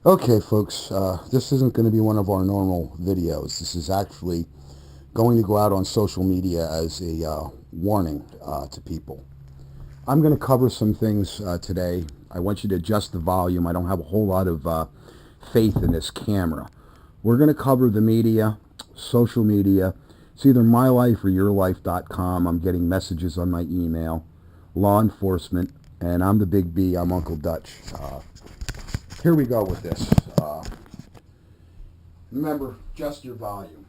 Okay, folks, this isn't going to be one of our normal videos. This is actually going to go out on social media as a warning to people. I'm going to cover some things today. I want you to adjust the volume. I don't have a whole lot of faith in this camera. We're going to cover the media, social media. It's either mylifeoryourlife.com. I'm getting messages on my email, law enforcement, and I'm the big B. I'm Uncle Dutch. Here we go with this. Remember, just your volume.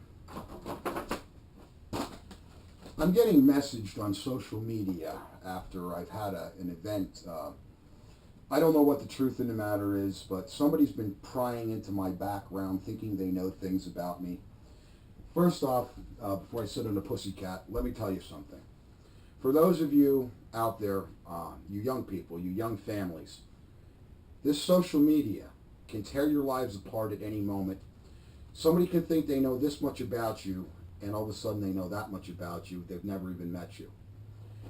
I'm getting messaged on social media after I've had an event. I don't know what the truth in the matter is, but somebody's been prying into my background, thinking they know things about me. First off, before I sit on a pussycat, let me tell you something. For those of you out there, you young people, you young families, this social media can tear your lives apart at any moment. Somebody can think they know this much about you, and all of a sudden they know that much about you. They've never even met you.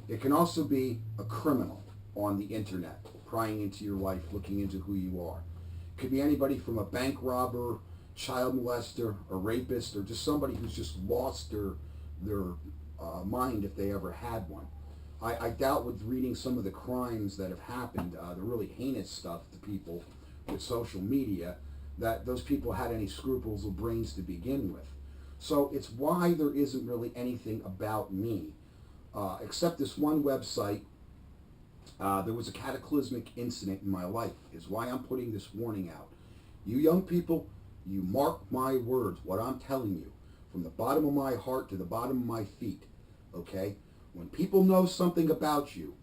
It can also be a criminal on the internet prying into your life, looking into who you are. It could be anybody from a bank robber, child molester, a rapist, or just somebody who's just lost their mind if they ever had one. I doubt with reading some of the crimes that have happened, the really heinous stuff to people with social media, that those people had any scruples or brains to begin with. So it's why there isn't really anything about me, except this one website. There was a cataclysmic incident in my life, is why I'm putting this warning out. You young people, you mark my words, what I'm telling you, from the bottom of my heart to the bottom of my feet, okay? When people know something about you,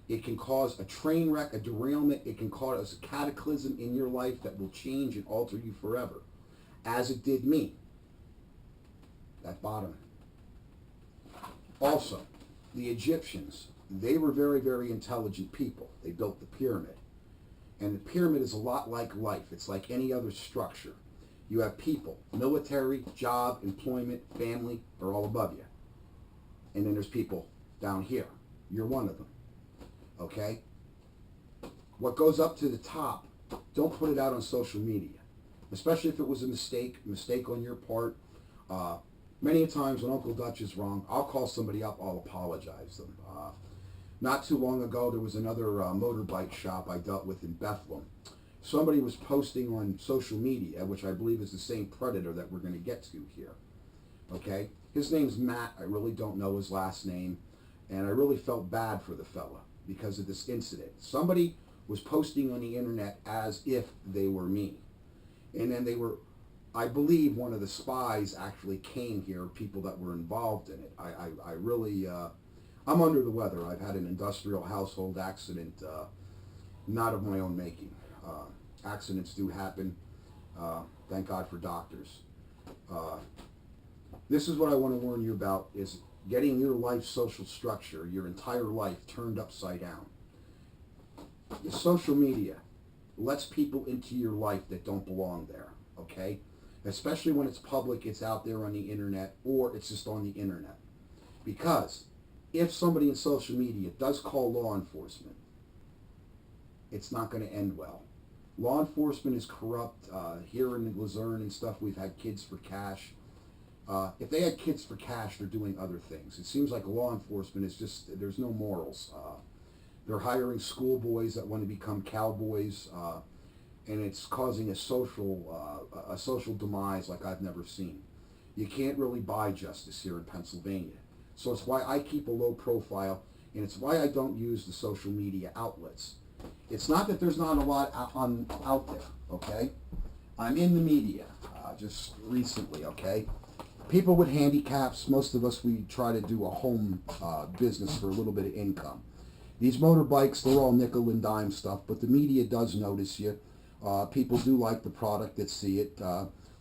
it can cause a train wreck, a derailment. It can cause a cataclysm in your life that will change and alter you forever, as it did me. That bottom. Also, the Egyptians, they were very, very intelligent people. They built the pyramid. And the pyramid is a lot like life. It's like any other structure. You have people, military, job, employment, family, are all above you. And then there's people down here. You're one of them. Okay? What goes up to the top, don't put it out on social media, especially if it was a mistake on your part. Many times when Uncle Dutch is wrong, I'll call somebody up, I'll apologize them. Not too long ago, there was another motorbike shop I dealt with in Bethlehem. Somebody was posting on social media, which I believe is the same predator that we're going to get to here. Okay? His name's Matt. I really don't know his last name. And I really felt bad for the fella because of this incident. Somebody was posting on the internet as if they were me. And then they were, I believe one of the spies actually came here, people that were involved in it. I really, I'm under the weather. I've had an industrial household accident, not of my own making. Accidents do happen. Thank God for doctors. This is what I want to warn you about, is getting your life social structure, your entire life, turned upside down. Your social media lets people into your life that don't belong there, okay? Especially when it's public, it's out there on the internet, or it's just on the internet. Because if somebody in social media does call law enforcement, it's not going to end well. Law enforcement is corrupt. Here in Luzerne and stuff, we've had kids for cash. If they had kids for cash, they're doing other things. It seems like law enforcement is just, there's no morals. They're hiring schoolboys that want to become cowboys, and it's causing a social demise like I've never seen. You can't really buy justice here in Pennsylvania. So it's why I keep a low profile, and it's why I don't use the social media outlets. It's not that there's not a lot out there, okay? I'm in the media just recently, okay? People with handicaps, most of us, we try to do a home business for a little bit of income. These motorbikes, they're all nickel and dime stuff, but the media does notice you. People do like the product that see it.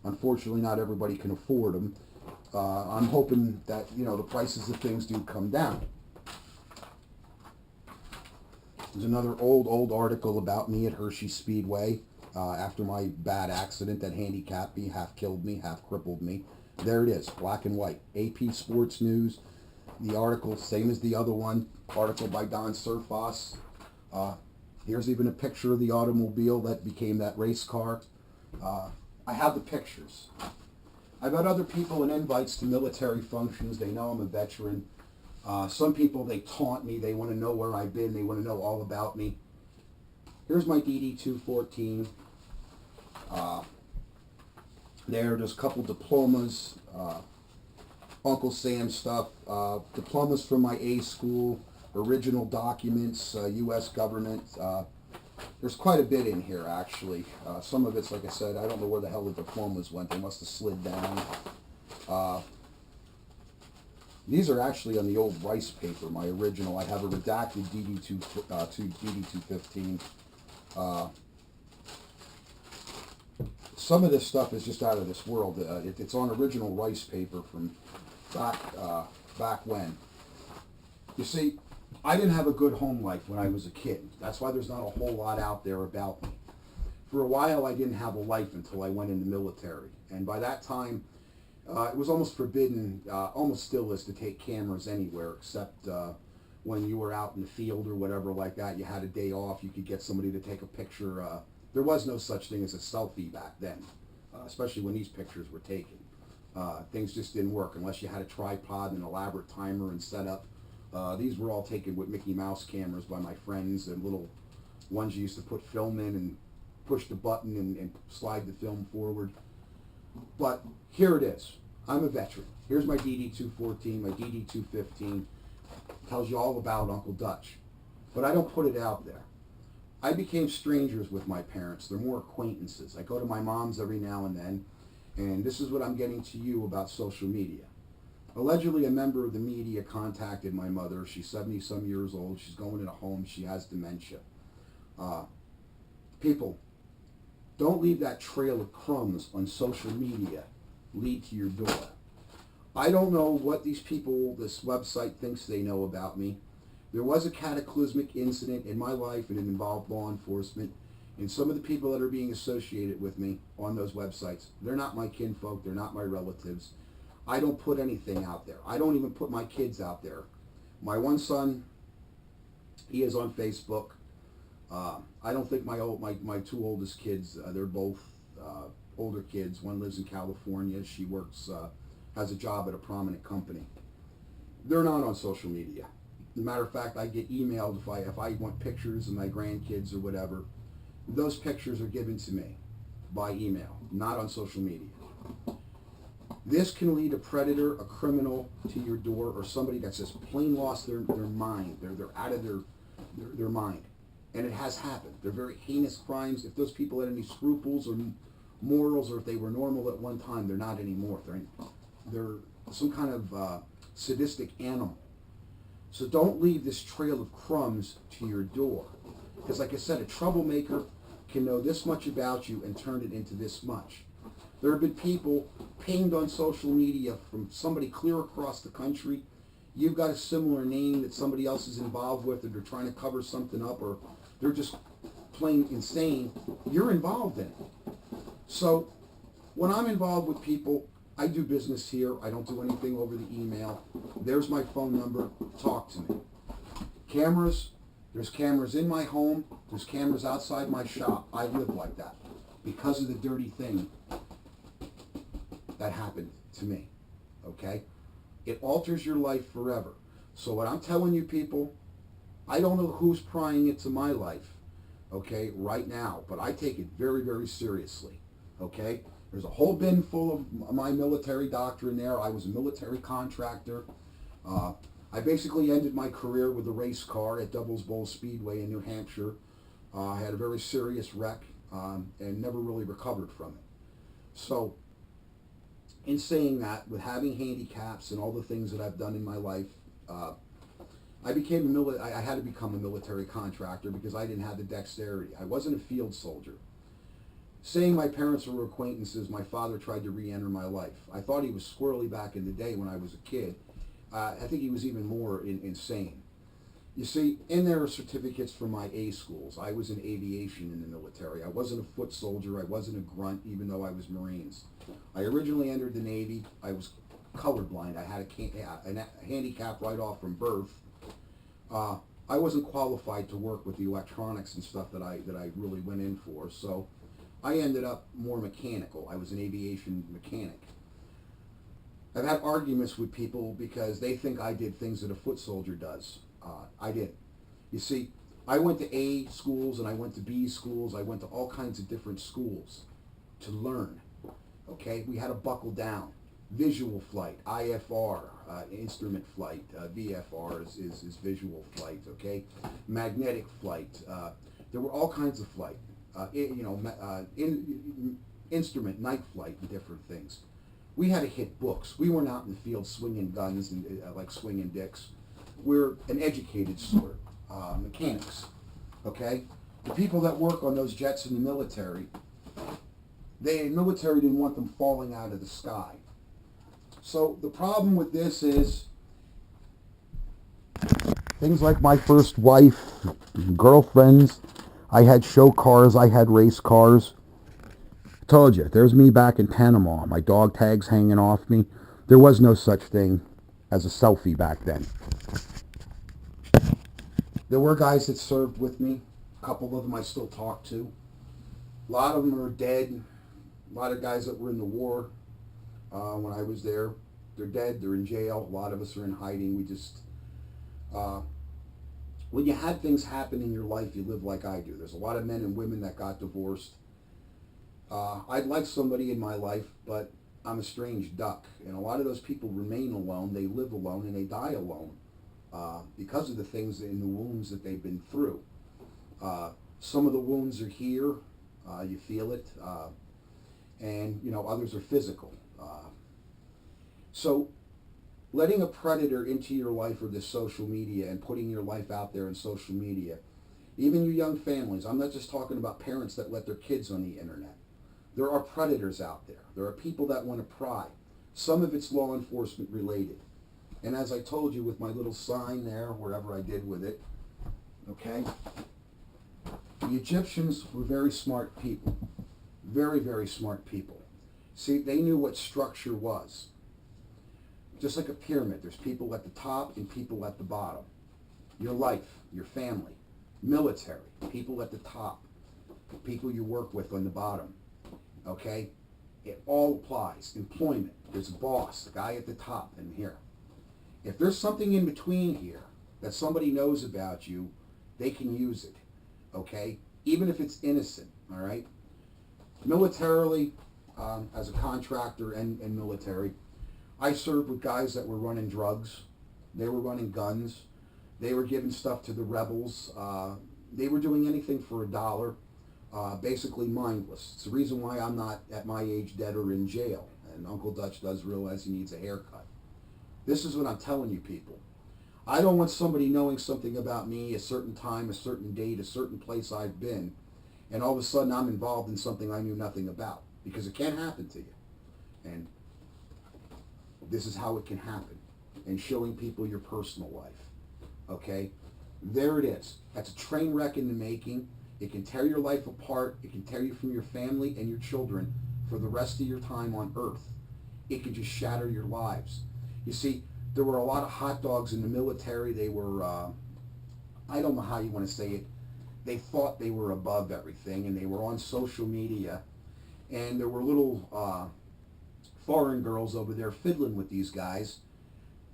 Unfortunately, not everybody can afford them. I'm hoping that, the prices of things do come down. There's another old article about me at Hershey Speedway after my bad accident that handicapped me, half killed me, half crippled me. There it is, black and white. AP Sports News. The article, same as the other one, article by Don Surfoss. Here's even a picture of the automobile that became that race car. I have the pictures. I've had other people in invites to military functions. They know I'm a veteran. Some people, they taunt me. They want to know where I've been. They want to know all about me. Here's my DD-214. There's a couple diplomas, Uncle Sam stuff, diplomas from my A school, original documents, U.S. government. There's quite a bit in here, actually. Some of it's, like I said, I don't know where the hell the diplomas went. They must have slid down. These are actually on the old rice paper, my original. I have a redacted DD-215. Some of this stuff is just out of this world. It's on original rice paper from back when. You see, I didn't have a good home life when I was a kid. That's why there's not a whole lot out there about me. For a while, I didn't have a life until I went in the military. And by that time, it was almost forbidden, almost still is, to take cameras anywhere except when you were out in the field or whatever like that. You had a day off, you could get somebody to take a picture. There was no such thing as a selfie back then, especially when these pictures were taken. Things just didn't work unless you had a tripod and an elaborate timer and setup. These were all taken with Mickey Mouse cameras by my friends, and little ones you used to put film in and push the button and slide the film forward. But here it is. I'm a veteran. Here's my DD-214, my DD-215. Tells you all about Uncle Dutch. But I don't put it out there. I became strangers with my parents. They're more acquaintances. I go to my mom's every now and then, and this is what I'm getting to you about social media. Allegedly, a member of the media contacted my mother. She's 70-some years old. She's going in a home. She has dementia. People, don't leave that trail of crumbs on social media lead to your door. I don't know what these people, this website, thinks they know about me. There was a cataclysmic incident in my life, and it involved law enforcement. And some of the people that are being associated with me on those websites, they're not my kinfolk. They're not my relatives. I don't put anything out there. I don't even put my kids out there. My one son, he is on Facebook. I don't think my two oldest kids, they're both older kids. One lives in California. She works, has a job at a prominent company. They're not on social media. As a matter of fact, I get emailed if I want pictures of my grandkids or whatever. Those pictures are given to me by email, not on social media. This can lead a predator, a criminal to your door, or somebody that's just plain lost their mind. They're out of their mind. And it has happened. They're very heinous crimes. If those people had any scruples or morals, or if they were normal at one time, they're not anymore. They're some kind of sadistic animal. So don't leave this trail of crumbs to your door. Because like I said, a troublemaker can know this much about you and turn it into this much. There have been people pinged on social media from somebody clear across the country. You've got a similar name that somebody else is involved with, or they're trying to cover something up, or they're just plain insane. You're involved in it. So when I'm involved with people, I do business here. I don't do anything over the email. There's my phone number. Talk to me. Cameras, there's cameras in my home. There's cameras outside my shop. I live like that because of the dirty thing that happened to me, okay? It alters your life forever. So what I'm telling you people, I don't know who's prying into my life, okay, right now, but I take it very, very seriously, okay? There's a whole bin full of my military doctrine there. I was a military contractor. I basically ended my career with a race car at Doubles Bowl Speedway in New Hampshire. I had a very serious wreck and never really recovered from it. So in saying that, with having handicaps and all the things that I've done in my life, I had to become a military contractor because I didn't have the dexterity. I wasn't a field soldier. Saying my parents were acquaintances, my father tried to re-enter my life. I thought he was squirrely back in the day when I was a kid. I think he was even more insane. You see, in there are certificates from my A schools. I was in aviation in the military. I wasn't a foot soldier. I wasn't a grunt, even though I was Marines. I originally entered the Navy. I was colorblind. I had a handicap right off from birth. I wasn't qualified to work with the electronics and stuff that I really went in for. So I ended up more mechanical. I was an aviation mechanic. I've had arguments with people because they think I did things that a foot soldier does. I didn't. You see, I went to A schools and I went to B schools. I went to all kinds of different schools to learn. Okay, we had to buckle down. Visual flight, IFR, instrument flight, VFR is visual flight. Okay, magnetic flight. There were all kinds of flight. Instrument, night flight, and different things. We had to hit books. We weren't out in the field swinging guns and like swinging dicks. We're an educated sort, mechanics. Okay, the people that work on those jets in the military, the military didn't want them falling out of the sky. So the problem with this is things like my first wife, girlfriends. I had show cars. I had race cars. Told you, there's me back in Panama. My dog tags hanging off me. There was no such thing as a selfie back then. There were guys that served with me. A couple of them I still talk to. A lot of them are dead. A lot of guys that were in the war when I was there, they're dead. They're in jail. A lot of us are in hiding. We just, when you had things happen in your life, you live like I do. There's a lot of men and women that got divorced. I'd like somebody in my life, but I'm a strange duck. And a lot of those people remain alone. They live alone and they die alone because of the things in the wounds that they've been through. Some of the wounds are here. You feel it. And, others are physical. So letting a predator into your life or this social media and putting your life out there in social media, even your young families, I'm not just talking about parents that let their kids on the internet. There are predators out there. There are people that want to pry. Some of it's law enforcement related. And as I told you with my little sign there, wherever I did with it, okay, the Egyptians were very smart people. Very, very smart people. See, they knew what structure was. Just like a pyramid, there's people at the top and people at the bottom. Your life, your family, military, people at the top, people you work with on the bottom. Okay? It all applies. Employment, there's a boss, the guy at the top and here. If there's something in between here that somebody knows about you, they can use it. Okay? Even if it's innocent, all right? Militarily, as a contractor and military, I served with guys that were running drugs. They were running guns. They were giving stuff to the rebels. They were doing anything for $1, basically mindless. It's the reason why I'm not, at my age, dead or in jail. And Uncle Dutch does realize he needs a haircut. This is what I'm telling you, people. I don't want somebody knowing something about me, a certain time, a certain date, a certain place I've been, and all of a sudden I'm involved in something I knew nothing about. Because it can happen to you. And this is how it can happen. And showing people your personal life. Okay? There it is. That's a train wreck in the making. It can tear your life apart. It can tear you from your family and your children for the rest of your time on earth. It can just shatter your lives. You see, there were a lot of hot dogs in the military. They were, I don't know how you want to say it. They thought they were above everything, and they were on social media. And there were little foreign girls over there fiddling with these guys.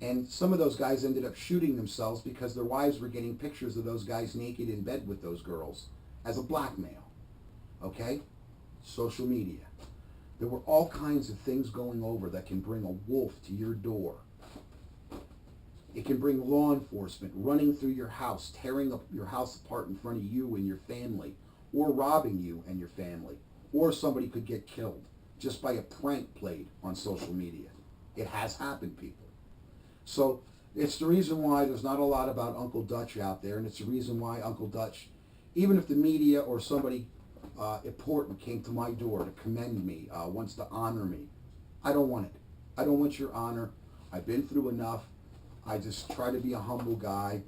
And some of those guys ended up shooting themselves because their wives were getting pictures of those guys naked in bed with those girls as a blackmail. Okay? Social media. There were all kinds of things going over that can bring a wolf to your door. It can bring law enforcement running through your house, tearing up your house apart in front of you and your family, or robbing you and your family. Or somebody could get killed just by a prank played on social media. It has happened, people. So it's the reason why there's not a lot about Uncle Dutch out there, and it's the reason why Uncle Dutch, even if the media or somebody important came to my door to commend me, wants to honor me, I don't want it. I don't want your honor. I've been through enough. I just try to be a humble guy,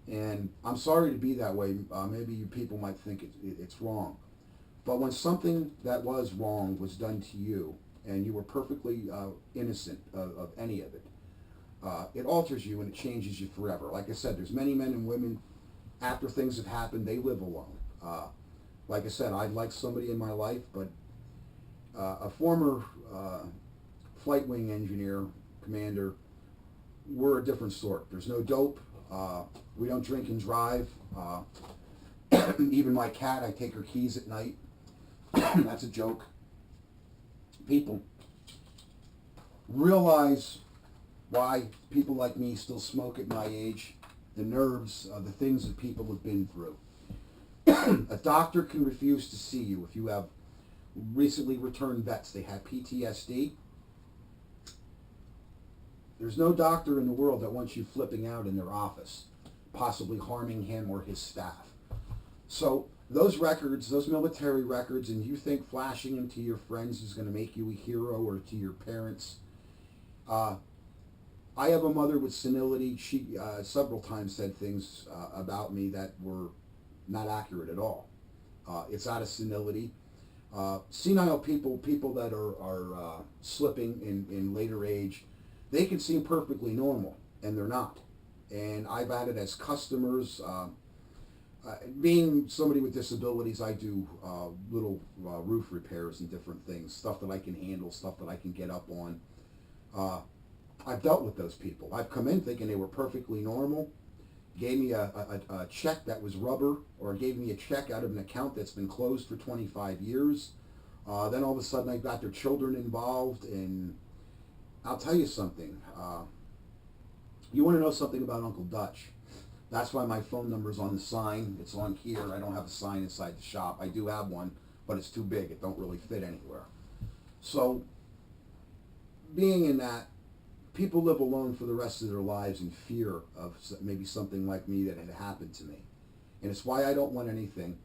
and I'm sorry to be that way. Maybe you people might think it's wrong. But when something that was wrong was done to you, and you were perfectly innocent of any of it, it alters you and it changes you forever. Like I said, there's many men and women, after things have happened, they live alone. Like I said, I'd like somebody in my life, but a former flight wing engineer, commander, we're a different sort. There's no dope. We don't drink and drive. Even my cat, I take her keys at night. That's a joke. People, realize why people like me still smoke at my age, the nerves, the things that people have been through. A doctor can refuse to see you if you have recently returned vets. They had PTSD. There's no doctor in the world that wants you flipping out in their office, possibly harming him or his staff. So those records, those military records, and you think flashing them to your friends is going to make you a hero, or to your parents. I have a mother with senility. She several times said things about me that were not accurate at all. It's out of senility. Senile people that are slipping in later age, they can seem perfectly normal, and they're not. And I've had it as customers. Being somebody with disabilities, I do little roof repairs and different things, stuff that I can handle, stuff that I can get up on. I've dealt with those people. I've come in thinking they were perfectly normal, gave me a check that was rubber, or gave me a check out of an account that's been closed for 25 years. Then all of a sudden I got their children involved, and I'll tell you something. You want to know something about Uncle Dutch? That's why my phone number's on the sign. It's on here. I don't have a sign inside the shop. I do have one, but it's too big. It don't really fit anywhere. So, being in that, people live alone for the rest of their lives in fear of maybe something like me that had happened to me. And it's why I don't want anything.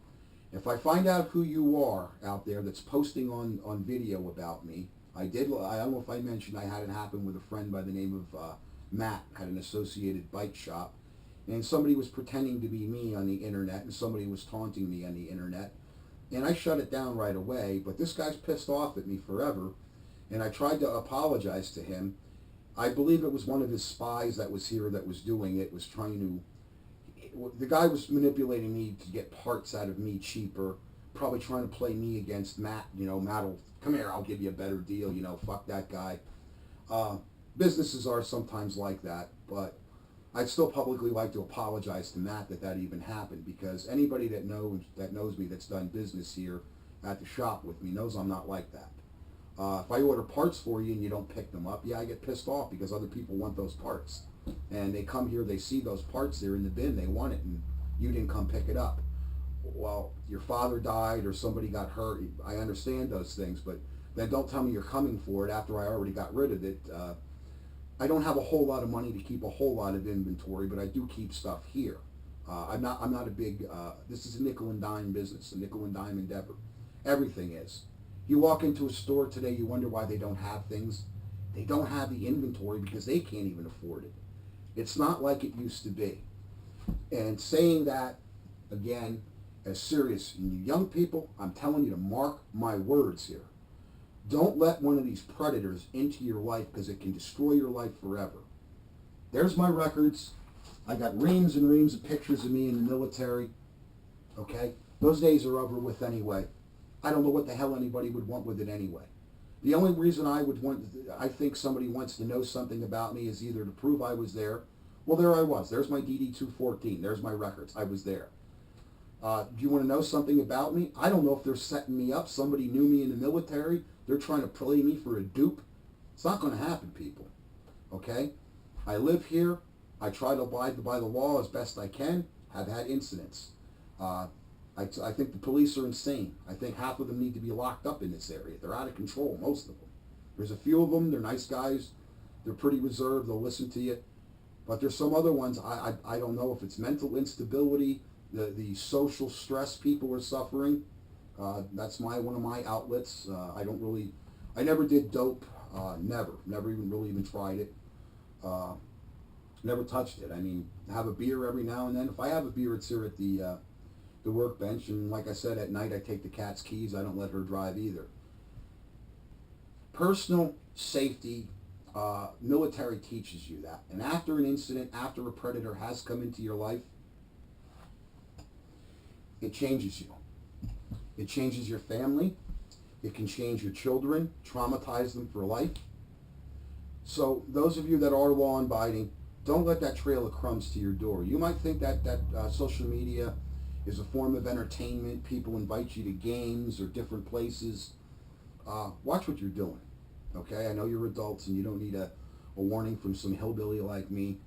If I find out who you are out there that's posting on video about me, I don't know if I mentioned I had it happen with a friend by the name of Matt, had an associated bike shop. And somebody was pretending to be me on the internet, and somebody was taunting me on the internet. And I shut it down right away, but this guy's pissed off at me forever. And I tried to apologize to him. I believe it was one of his spies that was here that was doing it, was trying to, the guy was manipulating me to get parts out of me cheaper, probably trying to play me against Matt. You know, Matt will, come here, I'll give you a better deal, you know, fuck that guy. Businesses are sometimes like that, but I'd still publicly like to apologize to Matt that even happened, because anybody that knows me that's done business here at the shop with me knows I'm not like that. If I order parts for you and you don't pick them up, yeah, I get pissed off because other people want those parts. And they come here, they see those parts there in the bin, they want it, and you didn't come pick it up. Well, your father died or somebody got hurt. I understand those things, but then don't tell me you're coming for it after I already got rid of it. I don't have a whole lot of money to keep a whole lot of inventory, but I do keep stuff here. I'm not a big, this is a nickel and dime business, a nickel and dime endeavor. Everything is. You walk into a store today, you wonder why they don't have things. They don't have the inventory because they can't even afford it. It's not like it used to be. And saying that, again, as serious, and you young people, I'm telling you to mark my words here. Don't let one of these predators into your life, because it can destroy your life forever. There's my records. I got reams and reams of pictures of me in the military. Okay? Those days are over with anyway. I don't know what the hell anybody would want with it anyway. The only reason I think somebody wants to know something about me is either to prove I was there. Well, there I was. There's my DD-214. There's my records. I was there. Do you want to know something about me? I don't know if they're setting me up. Somebody knew me in the military. They're trying to play me for a dupe. It's not going to happen, people. Okay? I live here. I try to abide by the law as best I can. Have had incidents. I think the police are insane. I think half of them need to be locked up in this area. They're out of control, most of them. There's a few of them. They're nice guys. They're pretty reserved. They'll listen to you. But there's some other ones. I don't know if it's mental instability, the social stress people are suffering. That's one of my outlets. I never did dope. Never even tried it. Never touched it. I mean, have a beer every now and then. If I have a beer, it's here at the workbench. And like I said, at night I take the cat's keys. I don't let her drive either. Personal safety, military teaches you that. And after an incident, after a predator has come into your life, it changes you. It changes your family. It can change your children, traumatize them for life. So those of you that are law-abiding, don't let that trail of crumbs to your door. You might think that social media is a form of entertainment. People invite you to games or different places. Watch what you're doing, okay? I know you're adults and you don't need a warning from some hillbilly like me.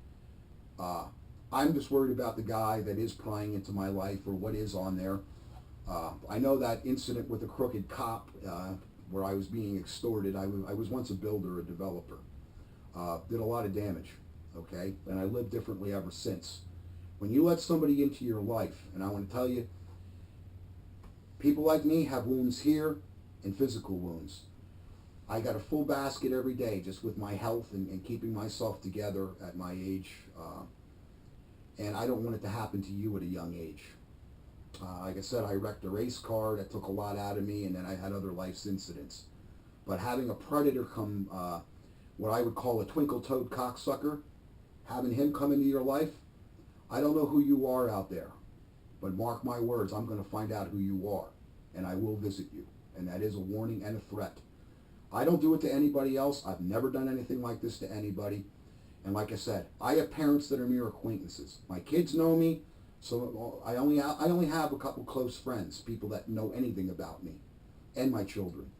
I'm just worried about the guy that is prying into my life or what is on there. I know that incident with a crooked cop where I was being extorted. I was once a builder, a developer. Did a lot of damage, okay? And I lived differently ever since. When you let somebody into your life, and I want to tell you, people like me have wounds here and physical wounds. I got a full basket every day just with my health and keeping myself together at my age. And I don't want it to happen to you at a young age. Like I said, I wrecked a race car. That took a lot out of me, and then I had other life's incidents. But having a predator come, what I would call a twinkle-toed cocksucker, having him come into your life, I don't know who you are out there, but mark my words, I'm going to find out who you are, and I will visit you. And that is a warning and a threat. I don't do it to anybody else. I've never done anything like this to anybody. And like I said, I have parents that are mere acquaintances. My kids know me, so I only have a couple close friends, people that know anything about me, and my children.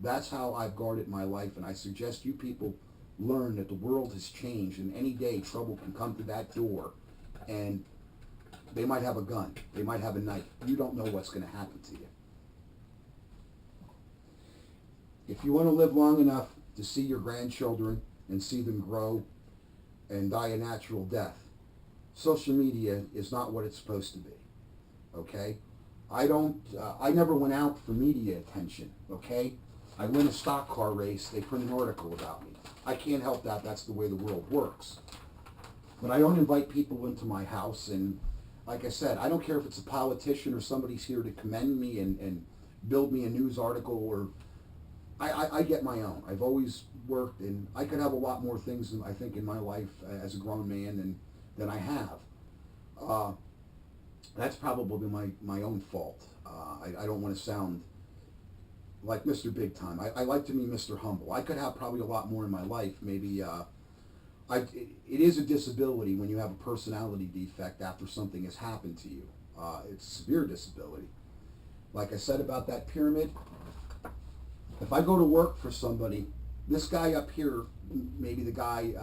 That's how I've guarded my life, and I suggest you people learn that the world has changed, and any day trouble can come to that door, and they might have a gun, they might have a knife. You don't know what's going to happen to you. If you want to live long enough to see your grandchildren and see them grow and die a natural death, social media is not what it's supposed to be, okay? I never went out for media attention, okay? I win a stock car race, they print an article about me. I can't help that, that's the way the world works. But I don't invite people into my house, and like I said, I don't care if it's a politician or somebody's here to commend me and build me a news article, or I get my own. I've always worked, and I could have a lot more things, I think, in my life as a grown man than I have. That's probably my own fault. I don't want to sound like Mr. Big Time. I like to be Mr. Humble. I could have probably a lot more in my life. Maybe it is a disability when you have a personality defect after something has happened to you. It's a severe disability. Like I said about that pyramid, if I go to work for somebody, this guy up here, maybe the guy,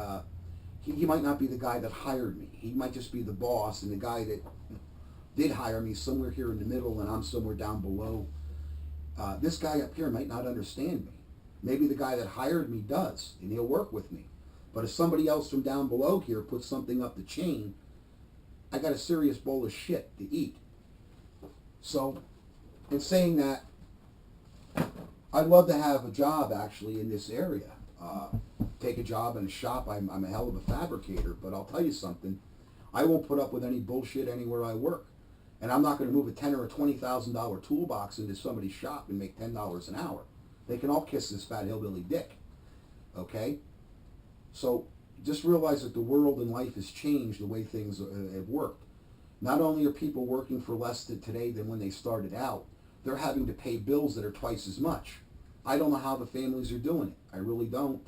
he might not be the guy that hired me. He might just be the boss, and the guy that did hire me somewhere here in the middle, and I'm somewhere down below. This guy up here might not understand me. Maybe the guy that hired me does, and he'll work with me. But if somebody else from down below here puts something up the chain, I got a serious bowl of shit to eat. So, in saying that, I'd love to have a job actually in this area. Take a job in a shop. I'm a hell of a fabricator, but I'll tell you something. I won't put up with any bullshit anywhere I work. And I'm not going to move a $10,000 or a $20,000 toolbox into somebody's shop and make $10 an hour. They can all kiss this fat hillbilly dick. Okay? So just realize that the world and life has changed the way things have worked. Not only are people working for less today than when they started out, they're having to pay bills that are twice as much. I don't know how the families are doing it. I really don't.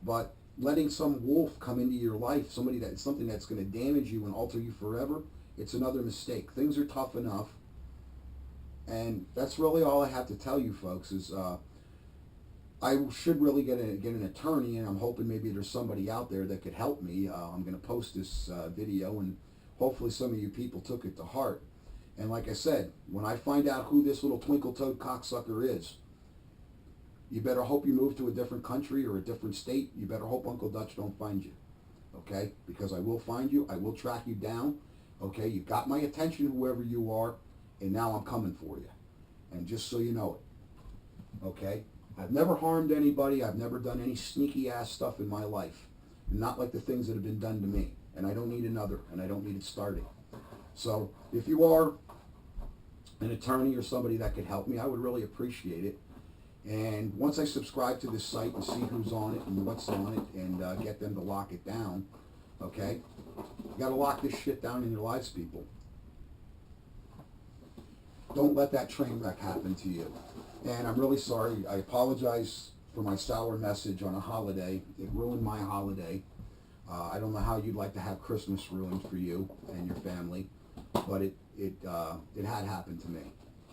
But letting some wolf come into your life, something that's going to damage you and alter you forever, it's another mistake. Things are tough enough. And that's really all I have to tell you folks is I should really get an attorney, and I'm hoping maybe there's somebody out there that could help me. I'm going to post this video, and hopefully some of you people took it to heart. And like I said, when I find out who this little twinkle-toed cocksucker is, you better hope you move to a different country or a different state. You better hope Uncle Dutch don't find you, okay? Because I will find you. I will track you down, okay? You got my attention, whoever you are, and now I'm coming for you. And just so you know it, okay? I've never harmed anybody. I've never done any sneaky-ass stuff in my life. Not like the things that have been done to me. And I don't need another, and I don't need it starting. So if you are an attorney or somebody that could help me, I would really appreciate it. And once I subscribe to this site and see who's on it and what's on it and get them to lock it down, okay? You got to lock this shit down in your lives, people. don't let that train wreck happen to you. And I'm really sorry. I apologize for my sour message on a holiday. It ruined my holiday. I don't know how you'd like to have Christmas ruined for you and your family, but it had happened to me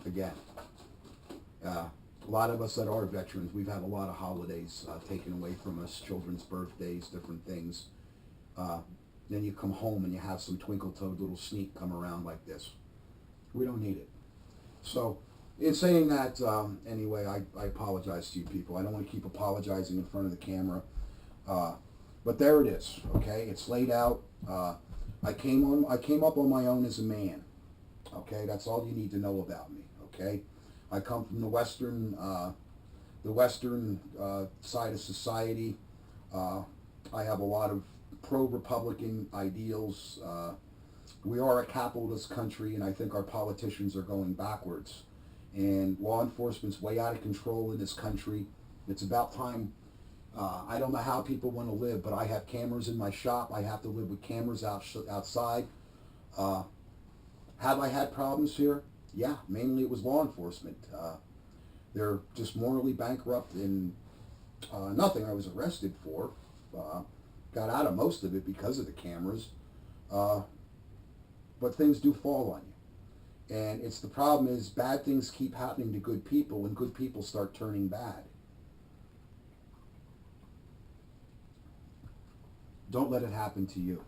again. A lot of us that are veterans, we've had a lot of holidays taken away from us, children's birthdays, different things. Then you come home and you have some twinkle-toed little sneak come around like this. We don't need it. So, in saying that, anyway, I apologize to you people. I don't want to keep apologizing in front of the camera. But there it is, okay? It's laid out. I came up on my own as a man, okay? That's all you need to know about me, okay? I come from the western side of society. I have a lot of pro-Republican ideals. We are a capitalist country, and I think our politicians are going backwards. And law enforcement's way out of control in this country. It's about time. I don't know how people want to live, but I have cameras in my shop. I have to live with cameras outside. Have I had problems here? Yeah, mainly it was law enforcement. They're just morally bankrupt, and nothing I was arrested for. Got out of most of it because of the cameras. But things do fall on you. And it's the problem is bad things keep happening to good people when good people start turning bad. Don't let it happen to you.